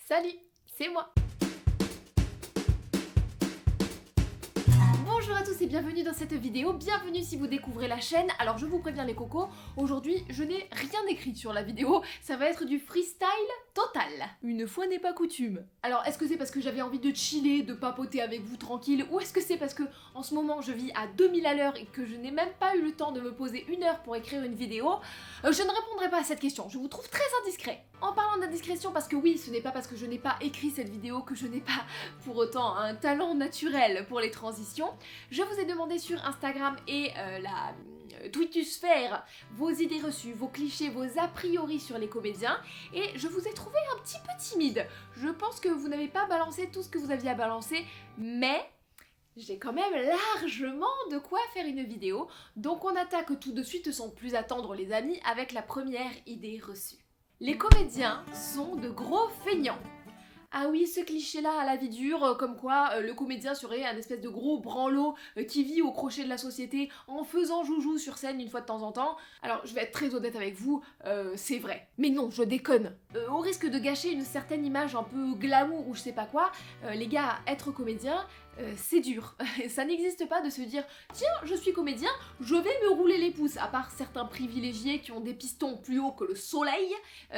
Salut, c'est moi. Bonjour à tous et bienvenue dans cette vidéo, bienvenue si vous découvrez la chaîne. Alors je vous préviens les cocos, aujourd'hui je n'ai rien écrit sur la vidéo, ça va être du freestyle total. Une fois n'est pas coutume. Alors est-ce que c'est parce que j'avais envie de chiller, de papoter avec vous tranquille, ou est-ce que c'est parce que en ce moment je vis à 2000 à l'heure et que je n'ai même pas eu le temps de me poser une heure pour écrire une vidéo? Je ne répondrai pas à cette question, je vous trouve très indiscret. En parlant d'indiscrétion, parce que oui, ce n'est pas parce que je n'ai pas écrit cette vidéo que je n'ai pas pour autant un talent naturel pour les transitions. Je vous ai demandé sur Instagram et la Twittosphère vos idées reçues, vos clichés, vos a priori sur les comédiens et je vous ai trouvé un petit peu timide. Je pense que vous n'avez pas balancé tout ce que vous aviez à balancer, mais j'ai quand même largement de quoi faire une vidéo. Donc on attaque tout de suite sans plus attendre les amis avec la première idée reçue. Les comédiens sont de gros feignants. Ah oui, ce cliché-là à la vie dure, comme quoi le comédien serait un espèce de gros branlot qui vit au crochet de la société en faisant joujou sur scène une fois de temps en temps. Alors, je vais être très honnête avec vous, c'est vrai. Mais non, je déconne. Au risque de gâcher une certaine image un peu glamour ou je sais pas quoi, les gars, être comédien, c'est dur. Ça n'existe pas de se dire « Tiens, je suis comédien, je vais me rouler les pouces », à part certains privilégiés qui ont des pistons plus hauts que le soleil,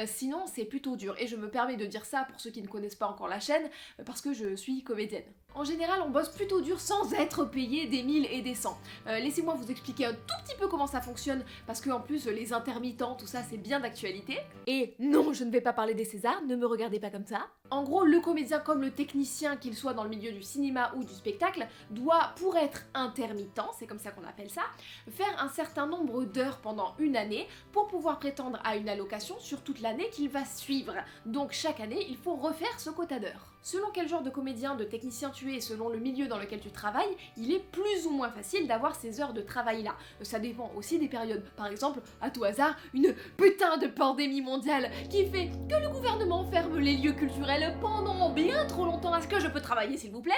sinon c'est plutôt dur. Et je me permets de dire ça pour ceux qui ne connaissent pas encore la chaîne, parce que je suis comédienne. En général, on bosse plutôt dur sans être payé des 1000 et des 100. Laissez-moi vous expliquer un tout petit peu comment ça fonctionne, parce que en plus, les intermittents, tout ça, c'est bien d'actualité. Et non, je ne vais pas parler des Césars, ne me regardez pas comme ça. En gros, le comédien comme le technicien, qu'il soit dans le milieu du cinéma ou du spectacle, doit, pour être intermittent, c'est comme ça qu'on appelle ça, faire un certain nombre d'heures pendant une année pour pouvoir prétendre à une allocation sur toute l'année qu'il va suivre. Donc chaque année, il faut refaire ce quota d'heures. Selon quel genre de comédien, de technicien tu es, selon le milieu dans lequel tu travailles, il est plus ou moins facile d'avoir ces heures de travail-là. Ça dépend aussi des périodes. Par exemple, à tout hasard, une putain de pandémie mondiale qui fait que le gouvernement ferme les lieux culturels pendant bien trop longtemps. Est-ce que je peux travailler s'il vous plaît?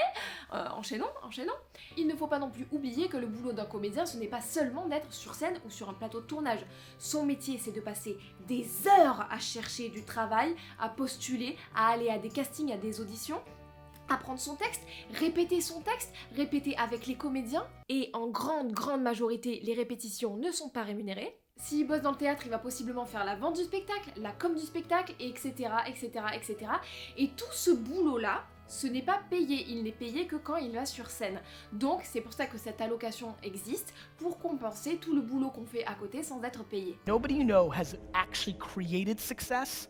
Enchaînons. Il ne faut pas non plus oublier que le boulot d'un comédien, ce n'est pas seulement d'être sur scène ou sur un plateau de tournage. Son métier, c'est de passer des heures à chercher du travail, à postuler, à aller à des castings, à des auditions, apprendre son texte, répéter avec les comédiens, et en grande majorité, les répétitions ne sont pas rémunérées. S'il bosse dans le théâtre, il va possiblement faire la vente du spectacle, la com du spectacle, etc. Et tout ce boulot-là, ce n'est pas payé, il n'est payé que quand il va sur scène. Donc c'est pour ça que cette allocation existe, pour compenser tout le boulot qu'on fait à côté sans être payé. Nobody you know has actually created success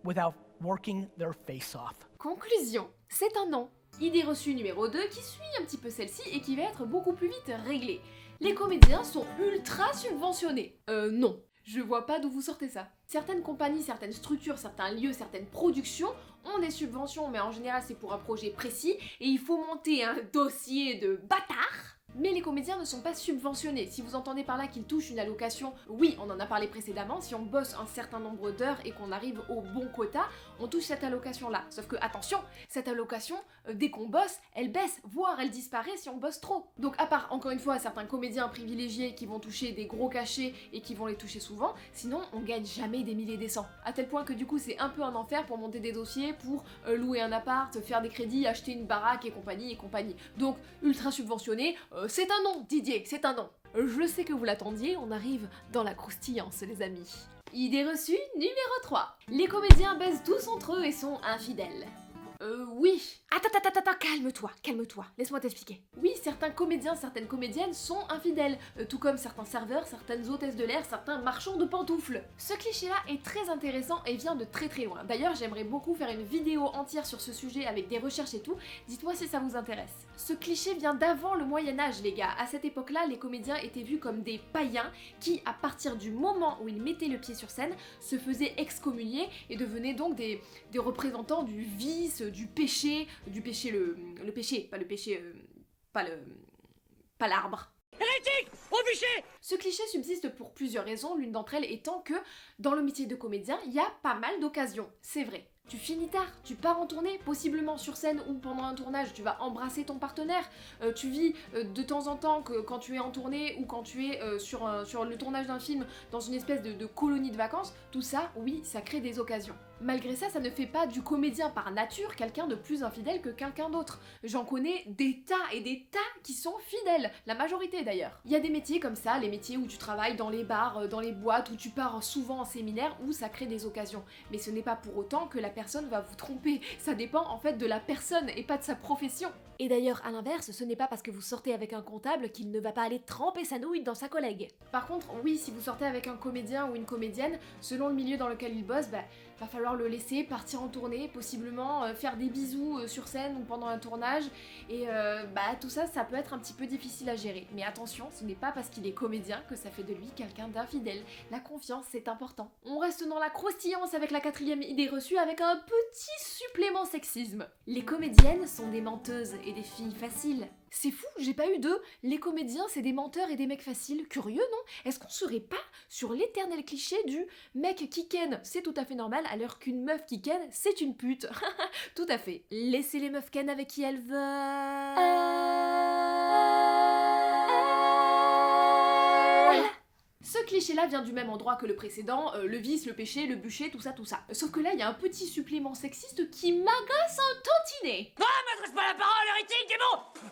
without working their face off. Conclusion, c'est un non. Idée reçue numéro 2 qui suit un petit peu celle-ci et qui va être beaucoup plus vite réglée. Les comédiens sont ultra subventionnés. Non. Je vois pas d'où vous sortez ça. Certaines compagnies, certaines structures, certains lieux, certaines productions ont des subventions, mais en général c'est pour un projet précis et il faut monter un dossier de bâtard. Mais les comédiens ne sont pas subventionnés. Si vous entendez par là qu'ils touchent une allocation, oui, on en a parlé précédemment, si on bosse un certain nombre d'heures et qu'on arrive au bon quota, on touche cette allocation-là. Sauf que, attention, cette allocation, dès qu'on bosse, elle baisse, voire elle disparaît si on bosse trop. Donc à part, encore une fois, certains comédiens privilégiés qui vont toucher des gros cachets et qui vont les toucher souvent, sinon on gagne jamais des milliers des cents. À tel point que du coup c'est un peu un enfer pour monter des dossiers, pour louer un appart, faire des crédits, acheter une baraque et compagnie. Donc ultra subventionné, c'est un non, Didier, c'est un non. Je sais que vous l'attendiez, on arrive dans la croustillance, les amis. Idée reçue numéro 3. Les comédiens baissent tous entre eux et sont infidèles. Oui. Attends, calme-toi, laisse-moi t'expliquer. Oui, certains comédiens, certaines comédiennes sont infidèles, tout comme certains serveurs, certaines hôtesses de l'air, certains marchands de pantoufles. Ce cliché-là est très intéressant et vient de très loin. D'ailleurs, j'aimerais beaucoup faire une vidéo entière sur ce sujet avec des recherches et tout, dites-moi si ça vous intéresse. Ce cliché vient d'avant le Moyen-Âge, les gars. À cette époque-là, les comédiens étaient vus comme des païens qui, à partir du moment où ils mettaient le pied sur scène, se faisaient excommunier et devenaient donc des représentants du vice, du péché, le péché, pas l'arbre. Hérétique! Au fichier! Ce cliché subsiste pour plusieurs raisons, l'une d'entre elles étant que, dans le métier de comédien, il y a pas mal d'occasions, c'est vrai. Tu finis tard, tu pars en tournée, possiblement sur scène ou pendant un tournage, tu vas embrasser ton partenaire, tu vis de temps en temps que quand tu es en tournée ou quand tu es sur le tournage d'un film dans une espèce de colonie de vacances, tout ça, oui, ça crée des occasions. Malgré ça, ça ne fait pas du comédien par nature quelqu'un de plus infidèle que quelqu'un d'autre. J'en connais des tas et des tas qui sont fidèles, la majorité d'ailleurs. Il y a des métiers comme ça, les métiers où tu travailles dans les bars, dans les boîtes, où tu pars souvent en séminaire, où ça crée des occasions. Mais ce n'est pas pour autant que la personne va vous tromper, ça dépend en fait de la personne et pas de sa profession. Et d'ailleurs, à l'inverse, ce n'est pas parce que vous sortez avec un comptable qu'il ne va pas aller tremper sa nouille dans sa collègue. Par contre, oui, si vous sortez avec un comédien ou une comédienne, selon le milieu dans lequel il bosse, va falloir le laisser partir en tournée, possiblement faire des bisous sur scène ou pendant un tournage, et tout ça, ça peut être un petit peu difficile à gérer. Mais attention, ce n'est pas parce qu'il est comédien que ça fait de lui quelqu'un d'infidèle. La confiance, c'est important. On reste dans la croustillance avec la 4e idée reçue avec un petit supplément sexisme. Les comédiennes sont des menteuses et des filles faciles. C'est fou, j'ai pas eu deux. Les comédiens, c'est des menteurs et des mecs faciles. Curieux, non? Est-ce qu'on serait pas sur l'éternel cliché du mec qui ken, c'est tout à fait normal, alors qu'une meuf qui ken, c'est une pute? Tout à fait. Laissez les meufs ken avec qui elles veulent. Ce cliché-là vient du même endroit que le précédent, le vice, le péché, le bûcher, tout ça, tout ça. Sauf que là, il y a un petit supplément sexiste qui m'agace un tantinet. Ah, m'adresse pas la parole, hérétique, du bon!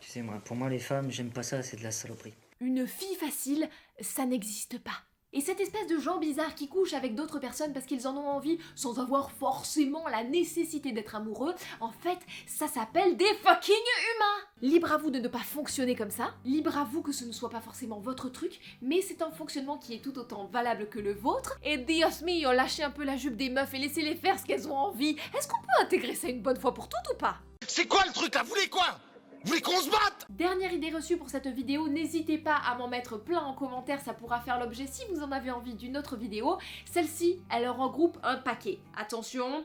Tu sais, moi, pour moi, les femmes, j'aime pas ça, c'est de la saloperie. Une fille facile, ça n'existe pas. Et cette espèce de gens bizarres qui couchent avec d'autres personnes parce qu'ils en ont envie sans avoir forcément la nécessité d'être amoureux, en fait, ça s'appelle des fucking humains! Libre à vous de ne pas fonctionner comme ça, libre à vous que ce ne soit pas forcément votre truc, mais c'est un fonctionnement qui est tout autant valable que le vôtre. Et Dios mio, lâchez un peu la jupe des meufs et laissez-les faire ce qu'elles ont envie. Est-ce qu'on peut intégrer ça une bonne fois pour toutes ou pas? C'est quoi le truc là? Vous voulez quoi? Vous voulez qu'on se batte? Dernière idée reçue pour cette vidéo, n'hésitez pas à m'en mettre plein en commentaire, ça pourra faire l'objet si vous en avez envie d'une autre vidéo. Celle-ci, elle regroupe un paquet. Attention.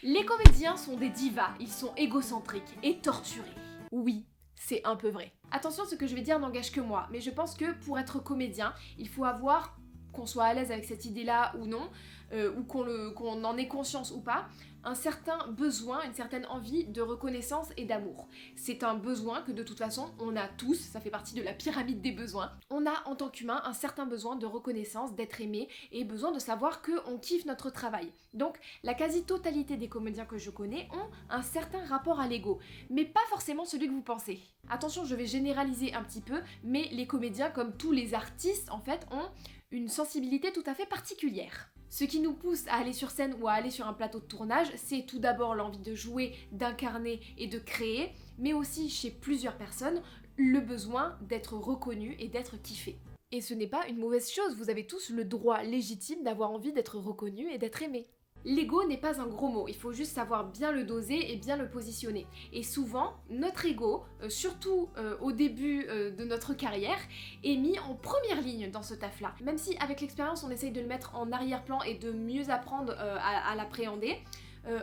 Les comédiens sont des divas, ils sont égocentriques et torturés. Oui, c'est un peu vrai. Attention, ce que je vais dire n'engage que moi, mais je pense que pour être comédien, il faut avoir, qu'on soit à l'aise avec cette idée-là ou non, ou qu'on en ait conscience ou pas, un certain besoin, une certaine envie de reconnaissance et d'amour. C'est un besoin que de toute façon on a tous, ça fait partie de la pyramide des besoins. On a en tant qu'humain un certain besoin de reconnaissance, d'être aimé et besoin de savoir qu'on kiffe notre travail. Donc la quasi-totalité des comédiens que je connais ont un certain rapport à l'ego, mais pas forcément celui que vous pensez. Attention, je vais généraliser un petit peu, mais les comédiens, comme tous les artistes en fait, ont une sensibilité tout à fait particulière. Ce qui nous pousse à aller sur scène ou à aller sur un plateau de tournage, c'est tout d'abord l'envie de jouer, d'incarner et de créer, mais aussi chez plusieurs personnes, le besoin d'être reconnu et d'être kiffé. Et ce n'est pas une mauvaise chose, vous avez tous le droit légitime d'avoir envie d'être reconnu et d'être aimé. L'ego n'est pas un gros mot, il faut juste savoir bien le doser et bien le positionner. Et souvent, notre ego, surtout au début de notre carrière, est mis en première ligne dans ce taf-là. Même si avec l'expérience on essaye de le mettre en arrière-plan et de mieux apprendre à l'appréhender,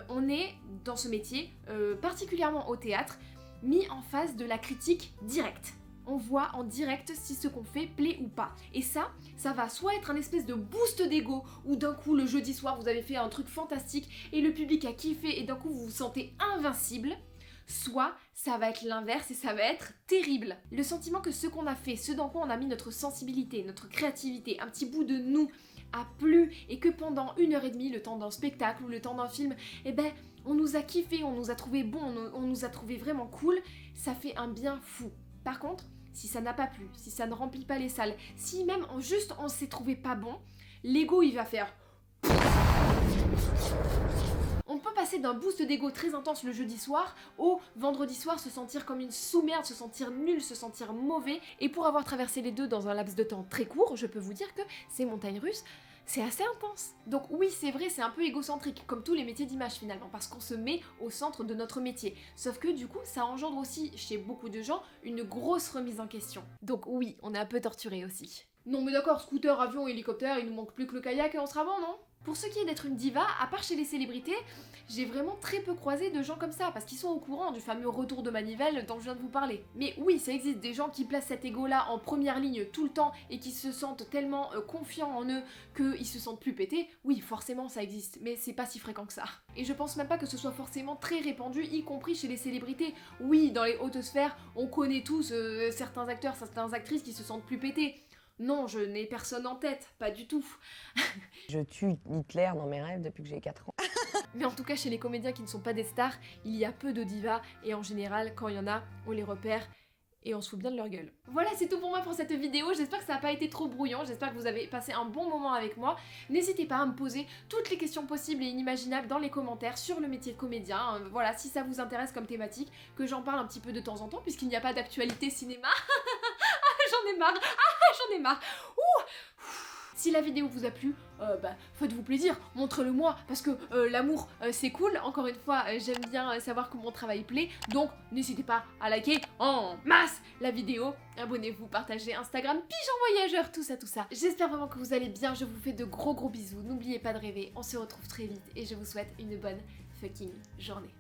on est dans ce métier, particulièrement au théâtre, mis en face de la critique directe. On voit en direct si ce qu'on fait plaît ou pas. Et ça va soit être un espèce de boost d'ego, où d'un coup le jeudi soir vous avez fait un truc fantastique et le public a kiffé et d'un coup vous vous sentez invincible, soit ça va être l'inverse et ça va être terrible. Le sentiment que ce qu'on a fait, ce dans quoi on a mis notre sensibilité, notre créativité, un petit bout de nous a plu et que pendant 1h30, le temps d'un spectacle ou le temps d'un film, on nous a kiffé, on nous a trouvé bon, on nous a trouvé vraiment cool, ça fait un bien fou. Par contre, si ça n'a pas plu, si ça ne remplit pas les salles, si même juste on s'est trouvé pas bon, l'ego il va faire... On peut passer d'un boost d'ego très intense le jeudi soir au vendredi soir se sentir comme une sous-merde, se sentir nul, se sentir mauvais. Et pour avoir traversé les deux dans un laps de temps très court, je peux vous dire que ces montagnes russes, c'est assez intense. Donc oui, c'est vrai, c'est un peu égocentrique, comme tous les métiers d'image finalement, parce qu'on se met au centre de notre métier. Sauf que du coup, ça engendre aussi, chez beaucoup de gens, une grosse remise en question. Donc oui, on est un peu torturé aussi. Non mais d'accord, scooter, avion, hélicoptère, il nous manque plus que le kayak et on sera bon, non ? Pour ce qui est d'être une diva, à part chez les célébrités, j'ai vraiment très peu croisé de gens comme ça, parce qu'ils sont au courant du fameux retour de manivelle dont je viens de vous parler. Mais oui, ça existe des gens qui placent cet ego-là en première ligne tout le temps et qui se sentent tellement confiants en eux qu'ils se sentent plus pétés. Oui, forcément ça existe, mais c'est pas si fréquent que ça. Et je pense même pas que ce soit forcément très répandu, y compris chez les célébrités. Oui, dans les hautes sphères, on connaît tous certains acteurs, certaines actrices qui se sentent plus pétés. Non, je n'ai personne en tête, pas du tout. Je tue Hitler dans mes rêves depuis que j'ai 4 ans. Mais en tout cas, chez les comédiens qui ne sont pas des stars, il y a peu de divas, et en général, quand il y en a, on les repère, et on se fout bien de leur gueule. Voilà, c'est tout pour moi pour cette vidéo, j'espère que ça n'a pas été trop brouillon, j'espère que vous avez passé un bon moment avec moi. N'hésitez pas à me poser toutes les questions possibles et inimaginables dans les commentaires sur le métier de comédien. Voilà, si ça vous intéresse comme thématique, que j'en parle un petit peu de temps en temps, puisqu'il n'y a pas d'actualité cinéma. J'en ai marre, j'en ai marre. Ouh. Si la vidéo vous a plu, faites-vous plaisir, montrez-le-moi, parce que l'amour c'est cool, encore une fois j'aime bien savoir que mon travail plaît, donc n'hésitez pas à liker en masse la vidéo, abonnez-vous, partagez Instagram, pigeon voyageur, tout ça. J'espère vraiment que vous allez bien, je vous fais de gros bisous, n'oubliez pas de rêver, on se retrouve très vite et je vous souhaite une bonne fucking journée.